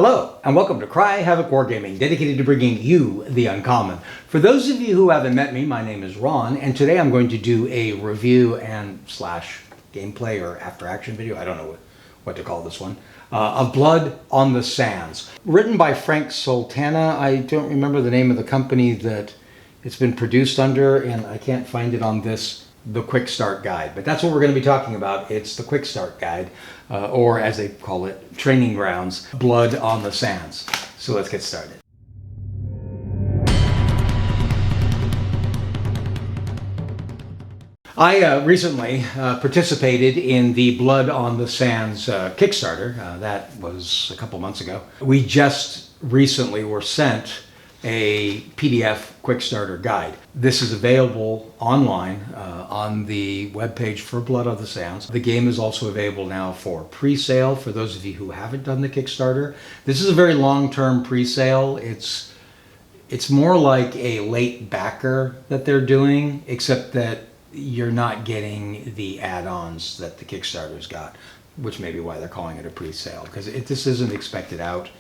Hello, and welcome to Cry Havoc Wargaming, dedicated to bringing you the uncommon. For those of you who haven't met me, my name is Ron, and today I'm going to do a review and slash gameplay or after action video, I don't know what to call this one, of Blood on the Sands. Written by Frank Sultana. I don't remember the name of the company that it's been produced under, and I can't find it on the Quick Start Guide. But that's what we're going to be talking about. It's the Quick Start Guide, or as they call it, Training Grounds, Blood on the Sands. So let's get started. I recently participated in the Blood on the Sands Kickstarter. That was a couple months ago. We just recently were sent a PDF quick starter guide. This is available online on the webpage for Blood on the Sands. The game is also available now for pre-sale for those of you who haven't done the Kickstarter. This is a very long-term pre-sale. It's more like a late backer that they're doing, except that you're not getting the add-ons that the Kickstarter's got, which may be why they're calling it a pre-sale, because this isn't expected out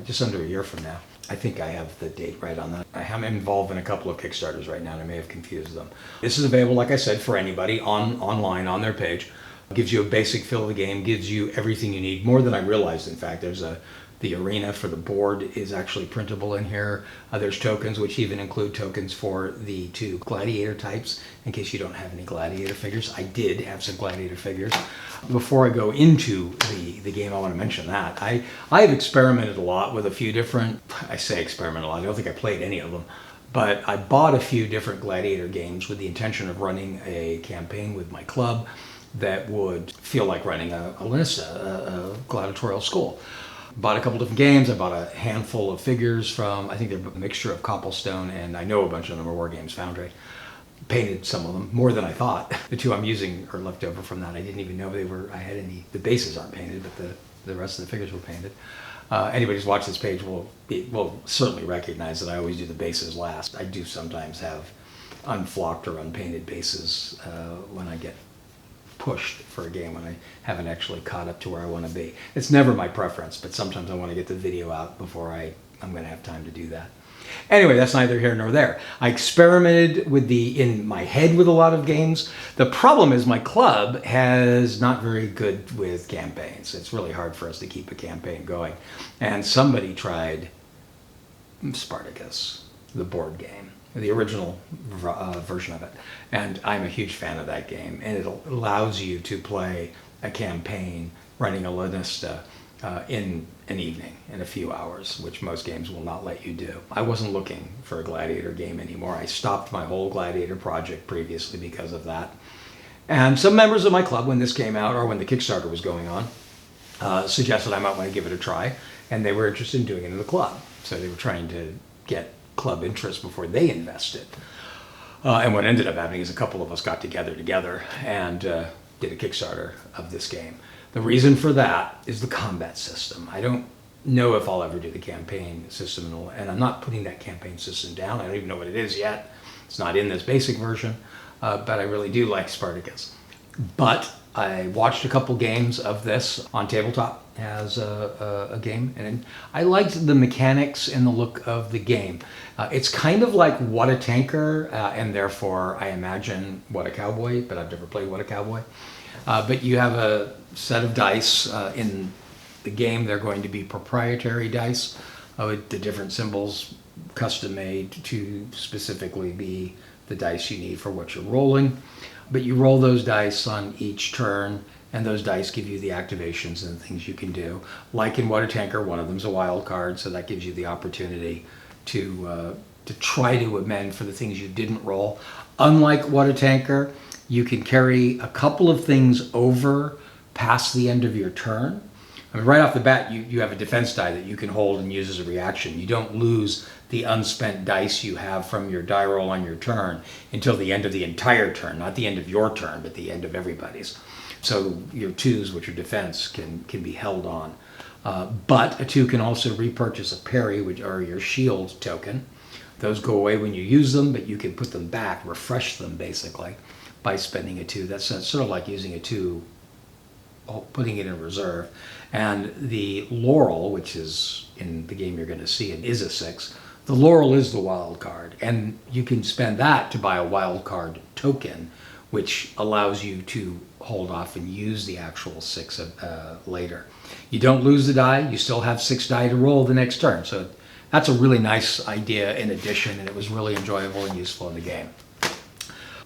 just under a year from now. I think I have the date right on that. I am involved in a couple of Kickstarters right now, and I may have confused them. This is available, like I said, for anybody online on their page. Gives you a basic feel of the game, gives you everything you need, more than I realized. In fact, there's the arena for the board is actually printable in here. There's tokens, which even include tokens for the two Gladiator types, in case you don't have any Gladiator figures. I did have some Gladiator figures. Before I go into the game, I want to mention that. I have experimented a lot with a few different, I say experiment a lot, I don't think I played any of them, but I bought a few different Gladiator games with the intention of running a campaign with my club that would feel like running a gladiatorial school. Bought a couple different games. I bought a handful of figures from, I think they're a mixture of Cobblestone, and I know a bunch of them are Wargames Foundry. Painted some of them, more than I thought. The two I'm using are left over from that. I didn't even know I had any, the bases aren't painted, but the rest of the figures were painted. Anybody who's watched this page will certainly recognize that I always do the bases last. I do sometimes have unflocked or unpainted bases when I get pushed for a game, when I haven't actually caught up to where I want to be. It's never my preference, but sometimes I want to get the video out before I'm going to have time to do that. Anyway, that's neither here nor there. I experimented in my head with a lot of games. The problem is my club is not very good with campaigns. It's really hard for us to keep a campaign going. And somebody tried Spartacus, the board game, the original version of it. And I'm a huge fan of that game. And it allows you to play a campaign running a Lanista in an evening, in a few hours, which most games will not let you do. I wasn't looking for a Gladiator game anymore. I stopped my whole Gladiator project previously because of that. And some members of my club, when this came out, or when the Kickstarter was going on, suggested I might want to give it a try, and they were interested in doing it in the club. So they were trying to get club interest before they invested. And what ended up happening is a couple of us got together and did a Kickstarter of this game. The reason for that is the combat system. I don't know if I'll ever do the campaign system, and I'm not putting that campaign system down. I don't even know what it is yet. It's not in this basic version, but I really do like Spartacus. But I watched a couple games of this on tabletop as a game, and I liked the mechanics and the look of the game. It's kind of like What a Tanker, and therefore I imagine What a Cowboy, but I've never played What a Cowboy. But you have a set of dice in the game. They're going to be proprietary dice with the different symbols custom made to specifically be the dice you need for what you're rolling. But you roll those dice on each turn, and those dice give you the activations and the things you can do. Like in What a Tanker, one of them's a wild card, so that gives you the opportunity to try to amend for the things you didn't roll. Unlike What a Tanker, you can carry a couple of things over past the end of your turn. I mean, right off the bat, you have a defense die that you can hold and use as a reaction. You don't lose the unspent dice you have from your die roll on your turn until the end of the entire turn, not the end of your turn, but the end of everybody's. So your twos, which are defense, can be held on. But a two can also repurchase a parry, which are your shield token. Those go away when you use them, but you can put them back, refresh them basically, by spending a two. That's sort of like using a two putting it in reserve. And the Laurel, which is in the game you're going to see, it is a 6. The Laurel is the wild card, and you can spend that to buy a wild card token, which allows you to hold off and use the actual 6 later. You don't lose the die, you still have 6 die to roll the next turn. So that's a really nice idea in addition, and it was really enjoyable and useful in the game.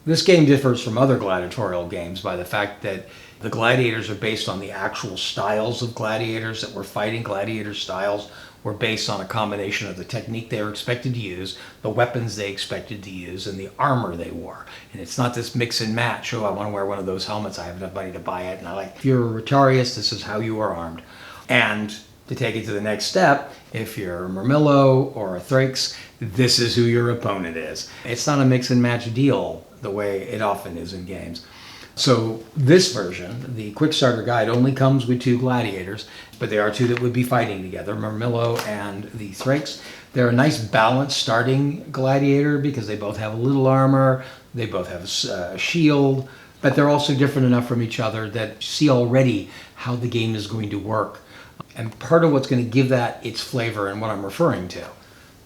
This game differs from other gladiatorial games by the fact that the gladiators are based on the actual styles of gladiators that we're fighting. Gladiator styles were based on a combination of the technique they were expected to use, the weapons they expected to use, and the armor they wore. And it's not this mix and match, oh, I want to wear one of those helmets, I have enough money to buy it, and if you're a Rotarius, this is how you are armed. And to take it to the next step, if you're a Murmillo or a Thrakes, this is who your opponent is. It's not a mix and match deal the way it often is in games. So this version, the Quick Starter Guide, only comes with 2 gladiators, but they are 2 that would be fighting together, Murmillo and the Thrakes. They're a nice balanced starting gladiator because they both have a little armor, they both have a shield, but they're also different enough from each other that you see already how the game is going to work. And part of what's going to give that its flavor and what I'm referring to.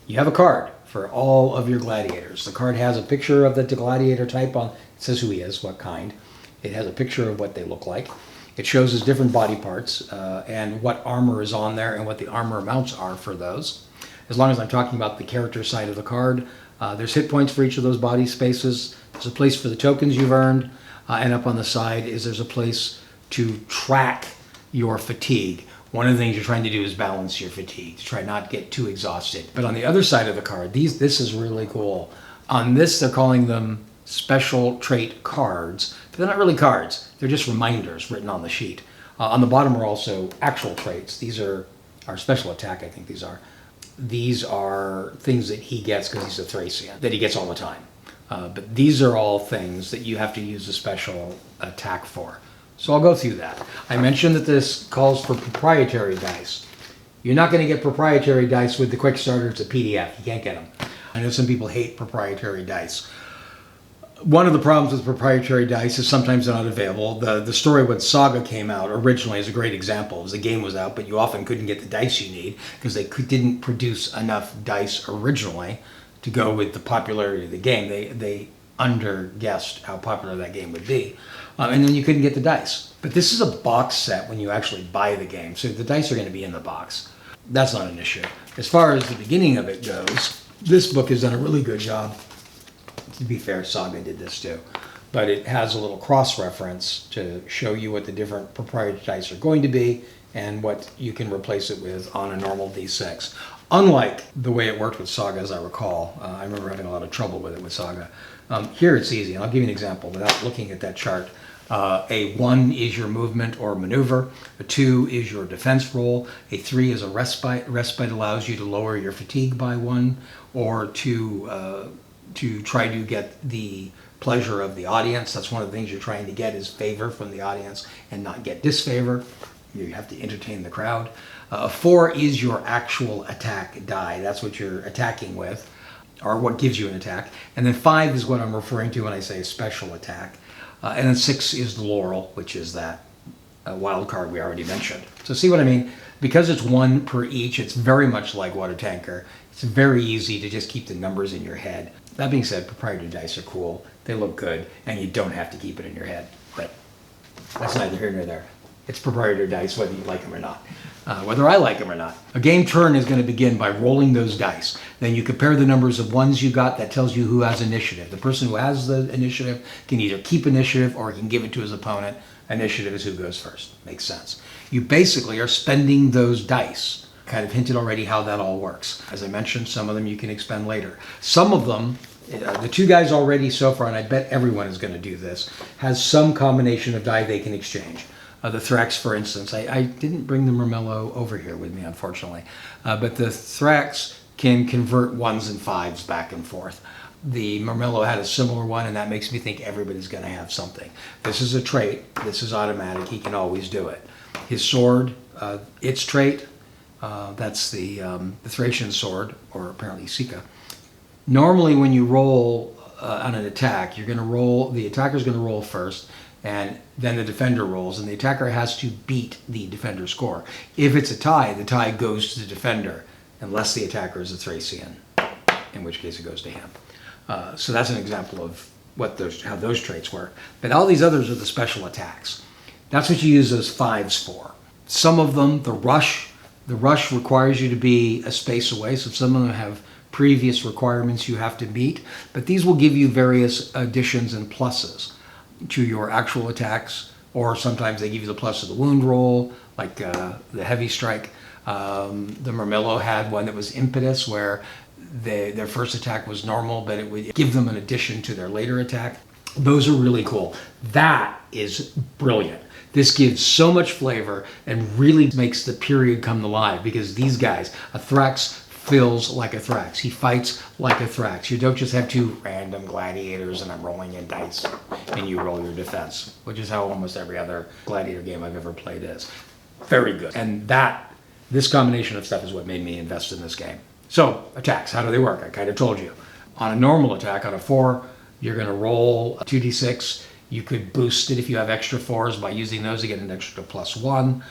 You have a card for all of your gladiators. The card has a picture of the gladiator type on, it says who he is, what kind. It has a picture of what they look like. It shows his different body parts and what armor is on there and what the armor amounts are for those. As long as I'm talking about the character side of the card, there's hit points for each of those body spaces. There's a place for the tokens you've earned, and up on the side there's a place to track your fatigue. One of the things you're trying to do is balance your fatigue, to try not to get too exhausted. But on the other side of the card, this is really cool. On this, they're calling them special trait cards, but they're not really cards. They're just reminders written on the sheet. On the bottom are also actual traits. These are our special attack, I think these are. These are things that he gets because he's a Thracian, that he gets all the time. But these are all things that you have to use a special attack for. So I'll go through that. I mentioned that this calls for proprietary dice. You're not going to get proprietary dice with the Quick Starter. It's a PDF. You can't get them. I know some people hate proprietary dice. One of the problems with proprietary dice is sometimes they're not available. The story when Saga came out originally is a great example. The game was out, but you often couldn't get the dice you need because they didn't produce enough dice originally to go with the popularity of the game. They under-guessed how popular that game would be. And then you couldn't get the dice. But this is a box set when you actually buy the game, so the dice are going to be in the box. That's not an issue. As far as the beginning of it goes, this book has done a really good job. To be fair, Saga did this too. But it has a little cross-reference to show you what the different proprietary dice are going to be and what you can replace it with on a normal D6. Unlike the way it worked with Saga, as I recall, I remember having a lot of trouble with it with Saga. Here it's easy, and I'll give you an example without looking at that chart. A 1 is your movement or maneuver. A 2 is your defense roll. A 3 is a respite. Respite allows you to lower your fatigue by 1 or to try to get the pleasure of the audience. That's one of the things you're trying to get is favor from the audience and not get disfavor. You have to entertain the crowd. 4 is your actual attack die. That's what you're attacking with, or what gives you an attack. And then 5 is what I'm referring to when I say special attack. And then 6 is the Laurel, which is that wild card we already mentioned. So see what I mean? Because it's 1 per each, it's very much like Water Tanker. It's very easy to just keep the numbers in your head. That being said, proprietary dice are cool. They look good, and you don't have to keep it in your head. But that's neither here nor there. It's proprietary dice, whether you like them or not. Whether I like them or not. A game turn is going to begin by rolling those dice. Then you compare the numbers of ones you got. That tells you who has initiative. The person who has the initiative can either keep initiative or he can give it to his opponent. Initiative is who goes first. Makes sense. You basically are spending those dice. Kind of hinted already how that all works. As I mentioned, some of them you can expend later. Some of them, the 2 guys already so far, and I bet everyone is going to do this, has some combination of die they can exchange. The Thrax, for instance, I didn't bring the Murmillo over here with me, unfortunately, but the Thrax can convert 1s and 5s back and forth. The Murmillo had a similar one, and that makes me think everybody's going to have something. This is a trait. This is automatic. He can always do it. His sword, its trait, that's the Thracian sword, or apparently Sika. Normally when you roll on an attack, you're going to roll, the attacker's going to roll first, and then the defender rolls, and the attacker has to beat the defender's score. If it's a tie, the tie goes to the defender, unless the attacker is a Thracian, in which case it goes to him. So that's an example of how those traits work. But all these others are the special attacks. That's what you use those 5s for. Some of them, the rush requires you to be a space away, so some of them have previous requirements you have to meet, but these will give you various additions and pluses to your actual attacks, or sometimes they give you the plus of the wound roll, like the heavy strike. The Murmillo had one that was impetus, where their first attack was normal, but it would give them an addition to their later attack. Those are really cool. That is brilliant. This gives so much flavor and really makes the period come to life, because these guys, a Thrax feels like a Thrax. He fights like a Thrax. You don't just have 2 random gladiators and I'm rolling in dice and you roll your defense, which is how almost every other gladiator game I've ever played is. Very good. And this combination of stuff is what made me invest in this game. So, attacks, how do they work? I kind of told you. On a normal attack, on a 4, you're going to roll a 2d6. You could boost it if you have extra 4s by using those to get an extra +1.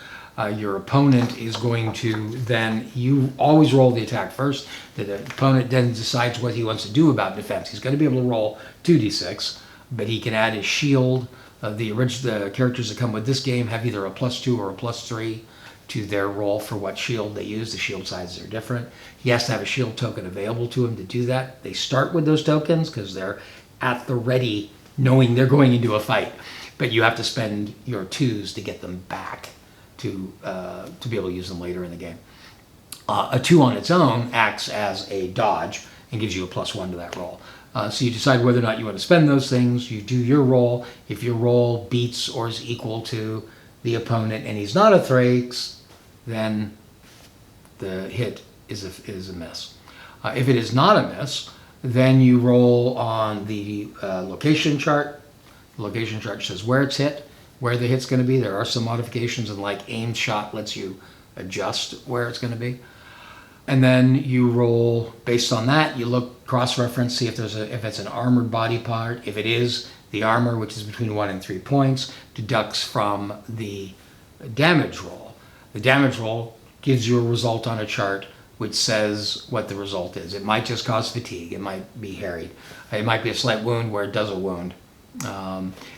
Your opponent is going to then, you always roll the attack first. The opponent then decides what he wants to do about defense. He's going to be able to roll 2d6, but he can add his shield. The characters that come with this game have either a +2 or a +3 to their roll for what shield they use. The shield sizes are different. He has to have a shield token available to him to do that. They start with those tokens because they're at the ready, knowing they're going into a fight. But you have to spend your 2s to get them back to be able to use them later in the game. A 2 on its own acts as a dodge and gives you a +1 to that roll. So you decide whether or not you want to spend those things. You do your roll. If your roll beats or is equal to the opponent and he's not a Thrax, then the hit is a miss. If it is not a miss, then you roll on the location chart. The location chart says where it's hit, where the hit's going to be. There are some modifications, and like aimed shot lets you adjust where it's going to be. And then you roll based on that. You look, cross-reference, see if it's an armored body part. If it is, the armor, which is between 1 and 3 points, deducts from the damage roll. The damage roll gives you a result on a chart which says what the result is. It might just cause fatigue. It might be harried. It might be a slight wound where it does a wound.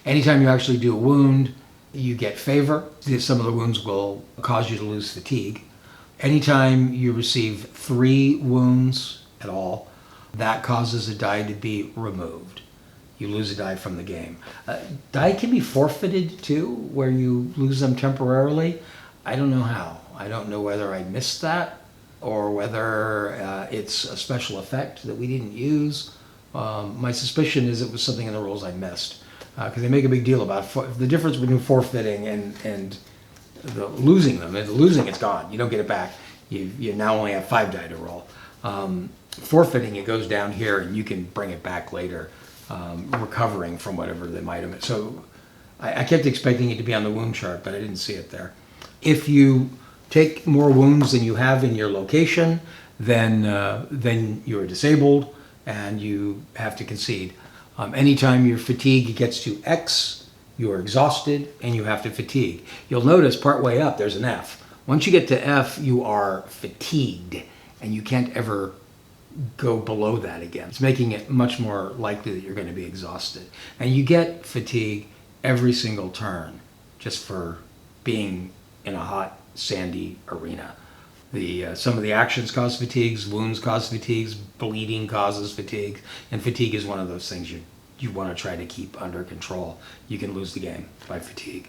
Anytime you actually do a wound, you get favor. Some of the wounds will cause you to lose fatigue. Anytime you receive 3 wounds at all, that causes a die to be removed. You lose a die from the game. Die can be forfeited too, where you lose them temporarily. I don't know how. I don't know whether I missed that or whether it's a special effect that we didn't use. My suspicion is it was something in the rules I missed, because they make a big deal about the difference between forfeiting and the losing them. If losing, it's gone. You don't get it back. You now only have 5 die to roll. Forfeiting, it goes down here and you can bring it back later, recovering from whatever they might have. So I kept expecting it to be on the wound chart, but I didn't see it there. If you take more wounds than you have in your location, then you are disabled and you have to concede. Anytime your fatigue gets to X, you are exhausted and you have to fatigue. You'll notice partway up there's an F. Once you get to F, you are fatigued and you can't ever go below that again. It's making it much more likely that you're going to be exhausted. And you get fatigue every single turn just for being in a hot, sandy arena. Some of the actions cause fatigues, wounds cause fatigues, bleeding causes fatigue, and fatigue is one of those things you want to try to keep under control. You can lose the game by fatigue.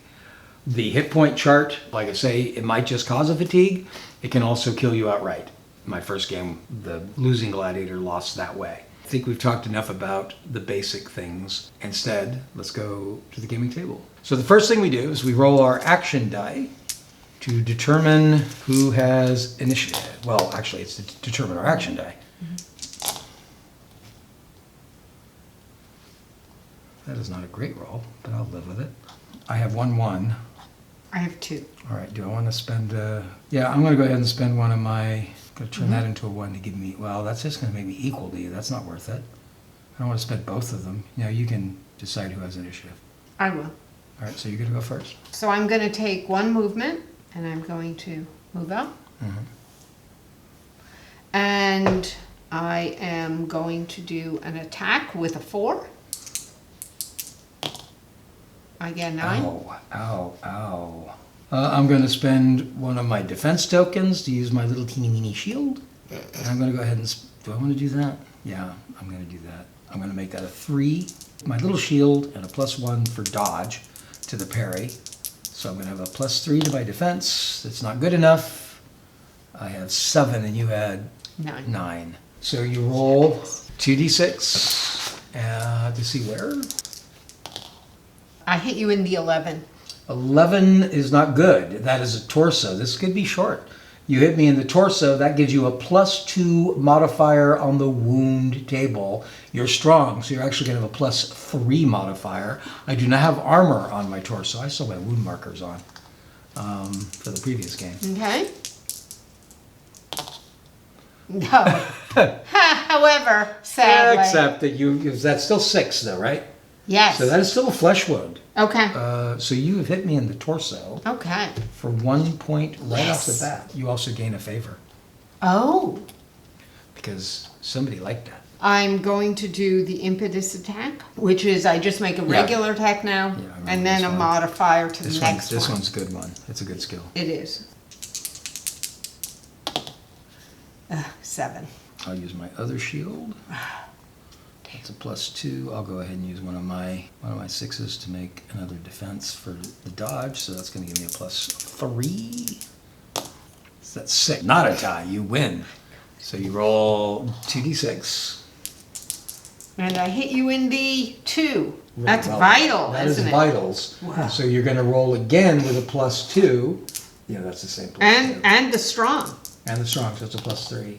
The hit point chart, like I say, it might just cause a fatigue. It can also kill you outright. My first game, the losing gladiator lost that way. I think we've talked enough about the basic things. Instead, let's go to the gaming table. So the first thing we do is we roll our action die to determine who has initiative. Well, actually, it's to determine our action die. Mm-hmm. That is not a great roll, but I'll live with it. I have 1. I have 2. All right, do I want to spend... yeah, I'm going to go ahead and spend one of my... Going to turn that into a 1 to give me... Well, that's just going to make me equal to you. That's not worth it. I don't want to spend both of them. You can decide who has initiative. I will. All right, so you're gonna go first. So I'm going to take one movement, and I'm going to move up. Mm-hmm. And I am going to do an attack with a 4. I get 9. Ow. I'm going to spend one of my defense tokens to use my little teeny weeny shield. And I'm going to go ahead and... do I want to do that? Yeah, I'm going to do that. I'm going to make that a 3. My little shield and a +1 for dodge to the parry. So I'm going to have a +3 to my defense. That's not good enough. I have 7 and you had 9. So you roll 2d6 to see where. I hit you in the 11. 11 is not good. That is a torso. This could be short. You hit me in the torso. That gives you a +2 modifier on the wound table. You're strong, so you're actually going to have a +3 modifier. I do not have armor on my torso. I still have wound markers on for the previous game. Okay. No. However, sadly. Except that that's still 6 though, right? Yes. So that is still a flesh wound. Okay. So you have hit me in the torso. Okay. For 1 point right off the bat. You also gain a favor. Oh. Because somebody liked that. I'm going to do the impetus attack, which is I just make a regular attack now, and then a modifier to the next one. This one's a good one. It's a good skill. It is. 7. I'll use my other shield. It's a +2. I'll go ahead and use one of my 6s to make another defense for the dodge. So that's going to give me a +3. So that's 6. Not a tie. You win. So you roll 2d6. And I hit you in the 2. That's vital, isn't it? That is vitals. Wow. So you're going to roll again with a +2. Yeah, that's the same. And the strong. And the strong, so it's a +3.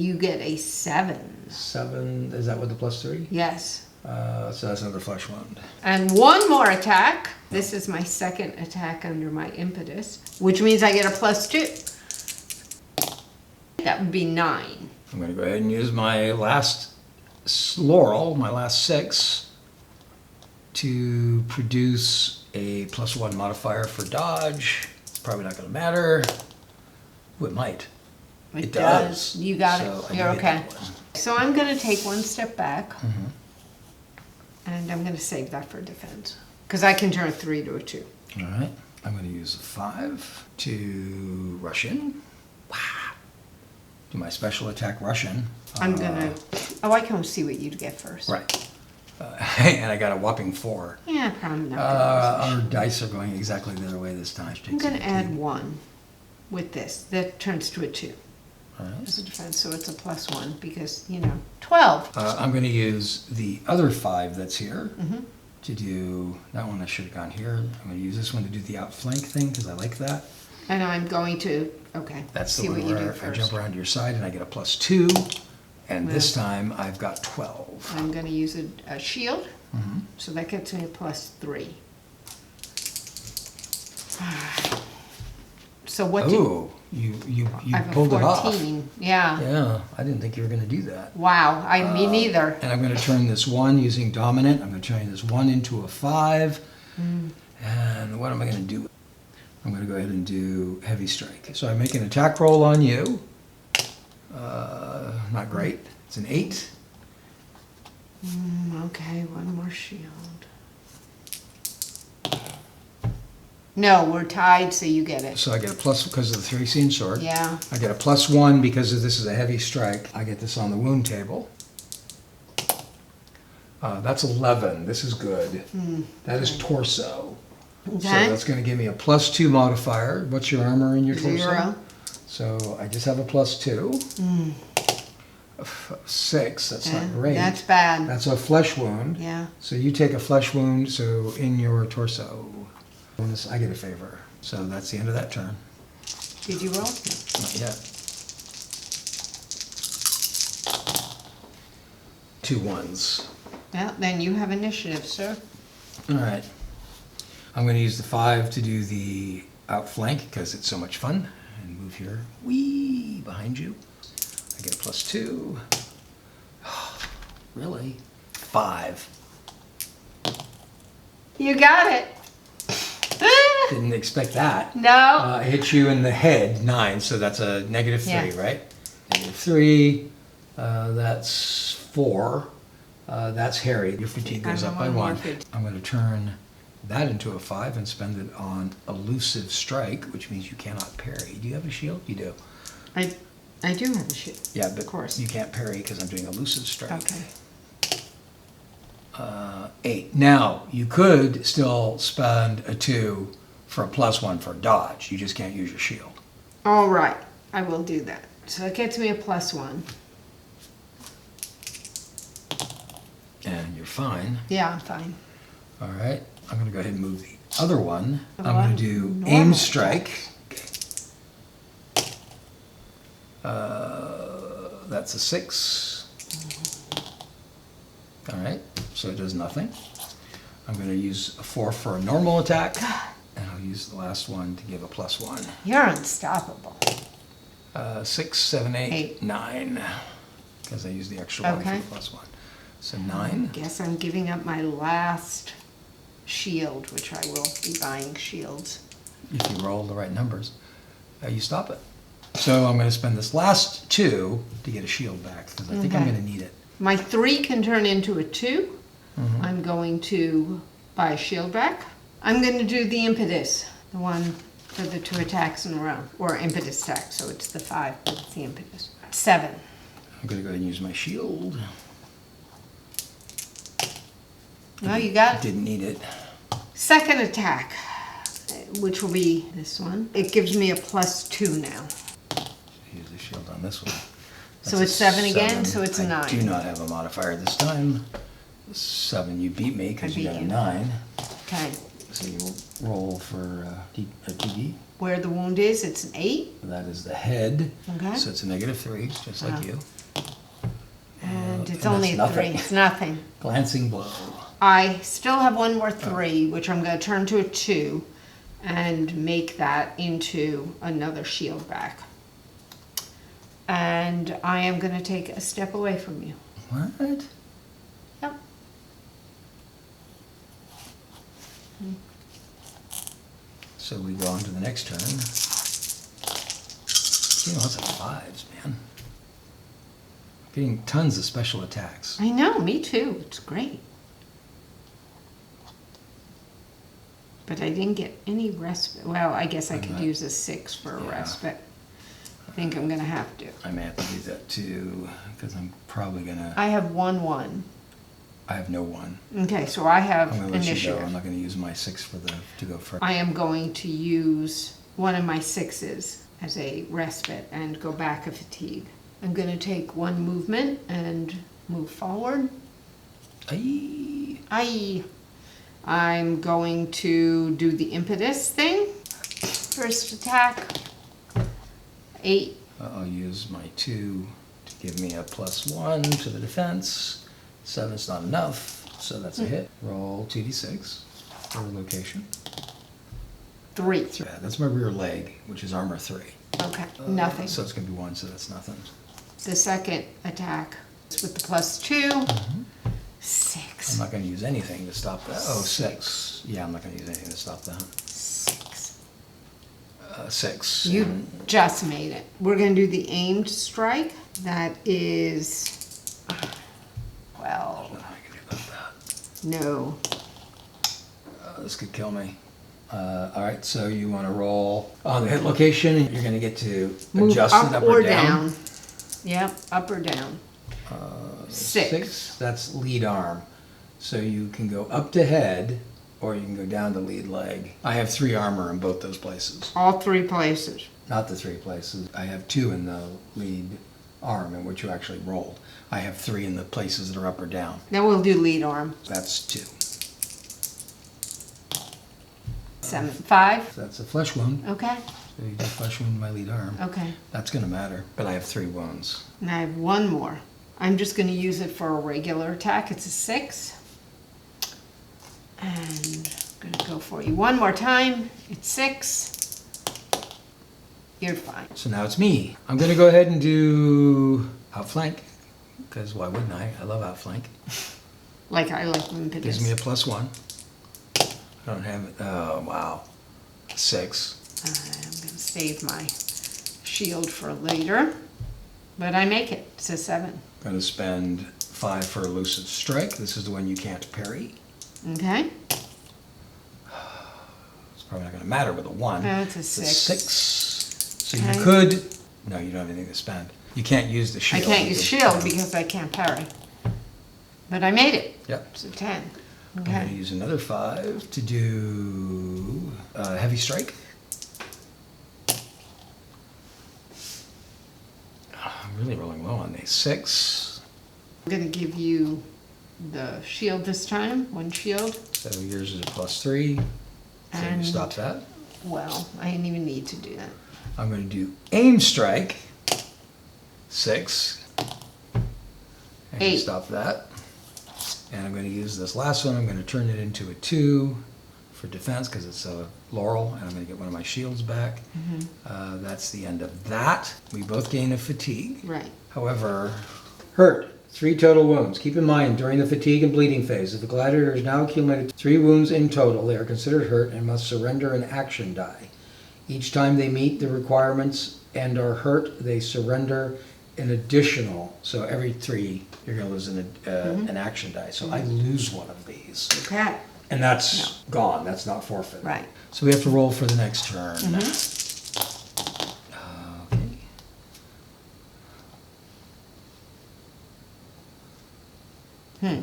You get a 7. 7, is that with the +3? Yes. So that's another flesh wound. And one more attack. This is my second attack under my impetus, which means I get a +2. That would be 9. I'm going to go ahead and use my last laurel, my last 6, to produce a +1 modifier for dodge. Probably not going to matter. Oh, it might. It does. You got it. You're okay. that one. So I'm going to take one step back, and I'm going to save that for defense, because I can turn a 3 to a 2. All right. I'm going to use a 5 to rush in. Wow. Do my special attack rush in. I'm going to... Oh, I can see what you get first. Right. And I got a whopping 4. Yeah, probably not. Our dice are going exactly the other way this time. I'm going to add 1 with this. That turns to a 2. All right. As a defense, so it's a +1 because, 12. I'm going to use the other 5 that's here to do, that one I should have gone here. I'm going to use this one to do the outflank thing because I like that. And I'm going to, That's see the what one you do where I first. jump around to your side and I get a +2. And this time I've got 12. I'm going to use a shield, so that gets me a +3. So what Oh, you I have pulled a it off. 14. Yeah. Yeah, I didn't think you were going to do that. Wow. Me neither. And I'm going to turn this 1 using dominant. I'm going to turn this 1 into a 5. And what am I going to do? I'm going to go ahead and do heavy strike. So I make an attack roll on you. Not great. It's an 8. Okay, one more shield. No, we're tied, so you get it. So I get a plus because of the 3-scene sword. Yeah. I get a +1 because this is a heavy strike. I get this on the wound table. That's 11. This is good. That is torso. Okay. So that's going to give me a +2 modifier. What's your armor in your torso? 0. So I just have a +2. 6. That's not great. That's bad. That's a flesh wound. Yeah. So you take a flesh wound. So in your torso, I get a favor. So that's the end of that turn. Did you roll? Not yet. 2 1s. Well, then you have initiative, sir. All right. I'm going to use the 5 to do the outflank because it's so much fun. And move here, wee, behind you. I get a +2. Really? 5. You got it. Didn't expect that. No. It hits you in the head, 9, so that's a -3, Yeah. right? -3, that's 4. That's Harry. Your fatigue goes up by 1. I'm going to turn that into a 5 and spend it on elusive strike, which means you cannot parry. Do you have a shield? You do. I do have a shield. Yeah, but of course. you can't parry because I'm doing elusive strike. Okay. 8. Now, you could still spend a 2 for a +1 for dodge. You just can't use your shield. All right. I will do that. So it gets me a +1. And you're fine. Yeah, I'm fine. All right. I'm going to go ahead and move the other one. The I'm going one to do normal aim strike. That's a 6. All right. So it does nothing. I'm going to use a 4 for a normal attack. And I'll use the last one to give a +1. You're unstoppable. 6, 7, 8, 8. 9. Because I used the extra one Okay. for the +1. So 9. Guess I'm giving up my last shield, which I will be buying shields. If you roll the right numbers, you stop it. So I'm going to spend this last 2 to get a shield back because I think I'm Okay. going to need it. My 3 can turn into a 2. Mm-hmm. I'm going to buy a shield back. I'm going to do the impetus, the one for the 2 attacks in a row, or impetus attack, so it's the 5, but it's the impetus. 7. I'm going to go ahead and use my shield. Well, you got Didn't need it. second attack, which will be this one. It gives me a +2 now. Use the shield on this one. So That's it's a 7 again, so it's a 9. I do not have a modifier this time. 7, you beat me because I you beat got a you. 9. Okay. So you roll for a 2D. Where the wound is, it's an 8. That is the head. Okay. So it's a -3, just like you. And it's and only a that's 3. nothing. It's nothing. Glancing blow. I still have one more 3, which I'm going to turn to a 2 and make that into another shield back. And I am going to take a step away from you. What? Yep. So we go on to the next turn. Getting lots of 5s, man. Getting tons of special attacks. I know, me too. It's great. But I didn't get any respite. Well, I guess I could use a 6 for a Yeah. respite. I think I'm going to have to. I may have to do that too, because I'm probably gonna. I have 1-1. I have no 1. Okay, so I have I'm gonna let you go. initiative. I'm not gonna use my 6 to go first. I am going to use one of my 6s as a respite and go back a fatigue. I'm going to take 1 movement and move forward. I'm going to do the impetus thing. First attack. 8. I'll use my 2 to give me a +1 to the defense. 7's not enough, so that's a hit. Roll 2d6 for location. 3. Yeah, that's my rear leg, which is armor 3. Okay, nothing. So it's gonna be 1, so that's nothing. The second attack is with the +2. I'm 6. not gonna use anything to stop that. Oh, 6. Yeah, I'm not gonna use anything to stop that. 6. 6. You just made it. We're going to do the aimed strike. That is 12. Nothing I can do about that. No. This could kill me. All right, so you want to roll on the hit location. You're going to get to Move adjust up it up or or down. down. Yep, up or down. 6. That's lead arm. So you can go up to head, or you can go down to lead leg. I have 3 armor in both those places. All 3 places. Not the 3 places. I have 2 in the lead arm, in which you actually rolled. I have 3 in the places that are up or down. Then we'll do lead arm. That's 2. 7. 5. So that's a flesh wound. Okay. So you do flesh wound in my lead arm. Okay. That's going to matter, but I have 3 wounds. And I have 1 more. I'm just going to use it for a regular attack. It's a 6. And I'm going to go for you 1 more time. It's 6. You're fine. So now it's me. I'm going to go ahead and do outflank, because why wouldn't I? I love outflank. Like I like impetus. Gives me a +1. I don't have it. Oh, wow. 6. I'm going to save my shield for later. But I make it. It's a 7. Going to spend 5 for elusive strike. This is the one you can't parry. Okay. It's probably not going to matter with a 1. No, it's a 6. 6. So Okay. you could... No, you don't have anything to spend. You can't use the shield. I can't use shield because I can't parry. But I made it. Yep. It's a 10. I'm going to Okay. use another 5 to do heavy strike. I'm really rolling low on these. 6. I'm going to give you the shield this time. 1 shield. So yours is a +3. So you And- stop that. Well, I didn't even need to do that. I'm going to do aim strike. 6. And 8. stop that. And I'm going to use this last one. I'm going to turn it into a 2 for defense because it's a laurel, and I'm going to get one of my shields back. That's the end of that. We both gain a fatigue. Right. However, hurt. 3 total wounds. Keep in mind, during the fatigue and bleeding phase, if the gladiator has now accumulated 3 wounds in total, they are considered hurt and must surrender an action die. Each time they meet the requirements and are hurt, they surrender an additional. So every 3, you're going to lose an action die. So I lose one of these. Okay. And that's gone. That's not forfeit. Right. So we have to roll for the next turn. Okay.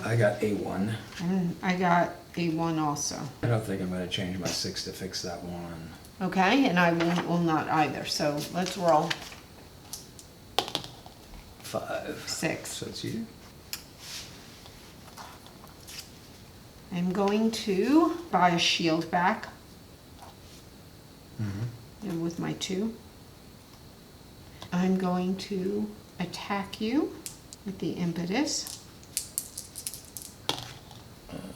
I got A1. And I got a 1 also. I don't think I'm going to change my 6 to fix that 1. Okay, and I will not either. So let's roll. 5. 6. So it's you. I'm going to buy a shield back with my 2. I'm going to attack you with the impetus.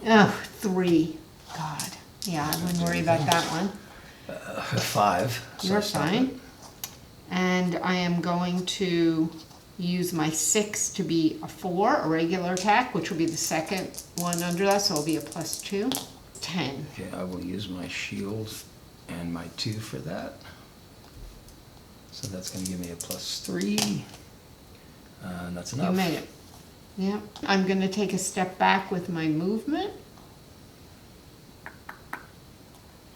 Oh, 3. God. Yeah, I wouldn't worry about that one. 5. So You're stop fine. it. And I am going to use my 6 to be a 4, a regular attack, which will be the second one under that, so it'll be a +2. 10. Okay, I will use my shield and my 2 for that. So that's going to give me a +3. And that's enough. You made it. Yep. I'm going to take a step back with my movement.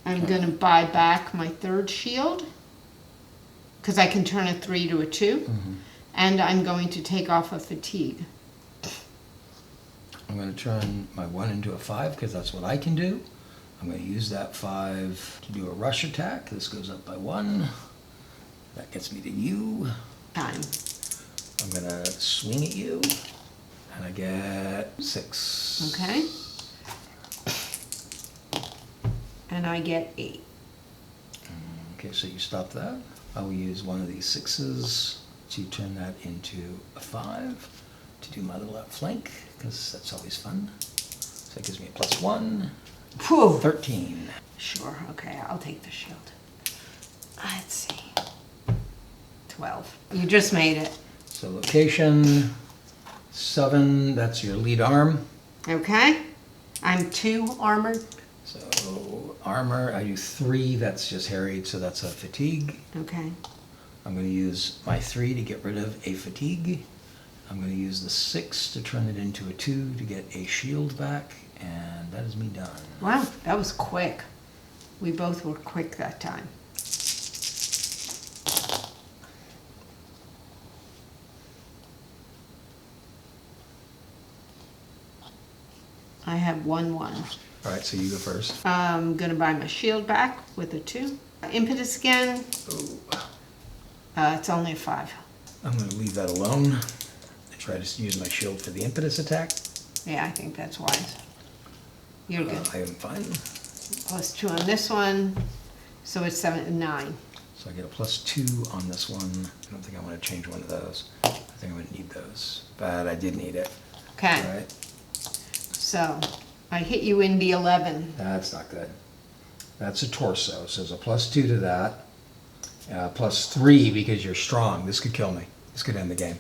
I'm going to buy back my 3rd shield because I can turn a 3 to a 2. And I'm going to take off a fatigue. I'm going to turn my 1 into a 5 because that's what I can do. I'm going to use that 5 to do a rush attack. This goes up by 1. That gets me to you. Time. I'm going to swing at you. And I get 6. Okay. And I get 8. Okay, so you stop that. I will use one of these 6s to turn that into a 5 to do my little outflank, because that's always fun. So that gives me a +1. Whew. 13. Sure, okay, I'll take the shield. Let's see. 12. You just made it. So location 7, that's your lead arm. Okay. I'm 2 armored. So armor, I do 3, that's just harried, so that's a fatigue. Okay. I'm going to use my 3 to get rid of a fatigue. I'm going to use the 6 to turn it into a 2 to get a shield back, and that is me done. Wow, that was quick. We both were quick that time. I have 1-1. All right, so you go first. I'm gonna buy my shield back with a 2. Impetus again. Oh, It's only a 5. I'm going to leave that alone and try to use my shield for the impetus attack. Yeah, I think that's wise. You're good. I am fine. +2 on this one, so it's 9. So I get a +2 on this one. I don't think I want to change one of those. I think I'm going to need those, but I did need it. Okay. All right, So I hit you in the 11. that's not good. That's a torso, so there's a +2 to that. +3 because you're strong. This could kill me. This could end the game.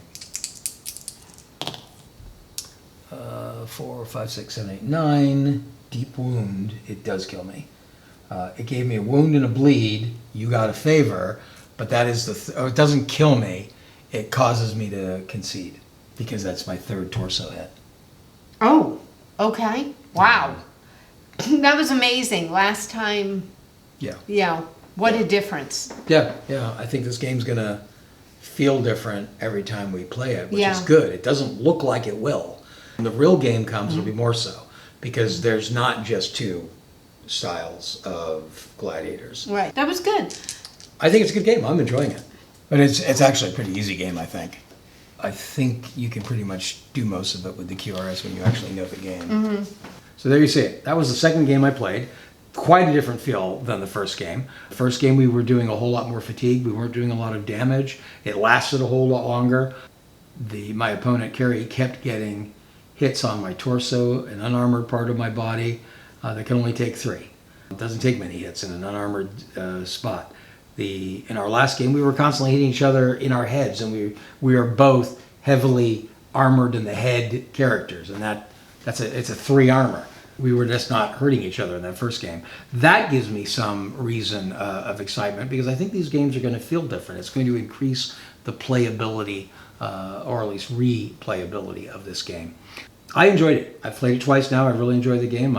4, 5, 6, 7, 8, 9. Deep wound, it does kill me. It gave me a wound and a bleed. You got a favor, but that is it doesn't kill me. It causes me to concede because that's my third torso hit. Oh, okay. Wow. That was amazing. Last time, Yeah. what a difference. Yeah. I think this game's gonna feel different every time we play it, which is Yeah. good. It doesn't look like it will. When the real game comes, it'll be more so because there's not just two styles of gladiators. Right. That was good. I think it's a good game. I'm enjoying it. But it's actually a pretty easy game, I think. I think you can pretty much do most of it with the QRS when you actually know the game. So there you see it. That was the second game I played. Quite a different feel than the first game. The first game we were doing a whole lot more fatigue. We weren't doing a lot of damage. It lasted a whole lot longer. My opponent, Kerry, kept getting hits on my torso, an unarmored part of my body that can only take 3. It doesn't take many hits in an unarmored spot. In our last game, we were constantly hitting each other in our heads, and we are both heavily armored in the head characters, and it's a 3 armor. We were just not hurting each other in that first game. That gives me some reason of excitement because I think these games are going to feel different. It's going to increase the playability, or at least replayability of this game. I enjoyed it. I've played it twice now. I really enjoyed the game.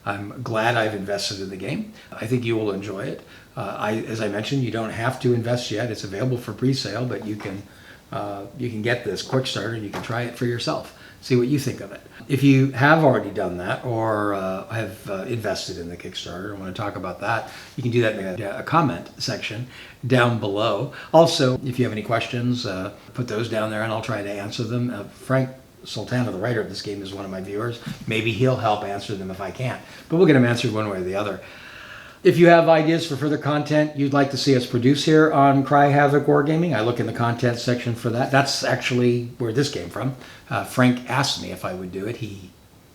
I'm glad I've invested in the game. I think you will enjoy it. As I mentioned, you don't have to invest yet. It's available for pre-sale, but you can get this quick start and you can try it for yourself. See what you think of it. If you have already done that or have invested in the Kickstarter and want to talk about that, you can do that in a comment section down below. Also, if you have any questions, put those down there and I'll try to answer them. Frank Sultana, the writer of this game, is one of my viewers. Maybe he'll help answer them if I can't, but we'll get them answered one way or the other. If you have ideas for further content you'd like to see us produce here on Cry Havoc Wargaming, I look in the content section for that. That's actually where this came from. Frank asked me if I would do it. He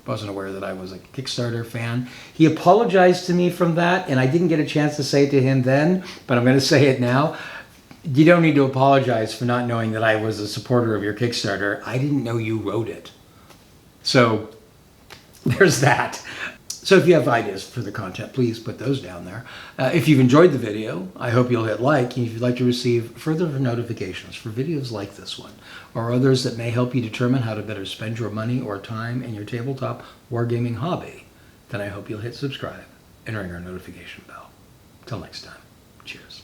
wasn't aware that I was a Kickstarter fan. He apologized to me from that, and I didn't get a chance to say it to him then, but I'm going to say it now. You don't need to apologize for not knowing that I was a supporter of your Kickstarter. I didn't know you wrote it. So there's that. So if you have ideas for the content, please put those down there. If you've enjoyed the video, I hope you'll hit like. And if you'd like to receive further notifications for videos like this one, or others that may help you determine how to better spend your money or time in your tabletop wargaming hobby, then I hope you'll hit subscribe and ring our notification bell. Till next time, cheers.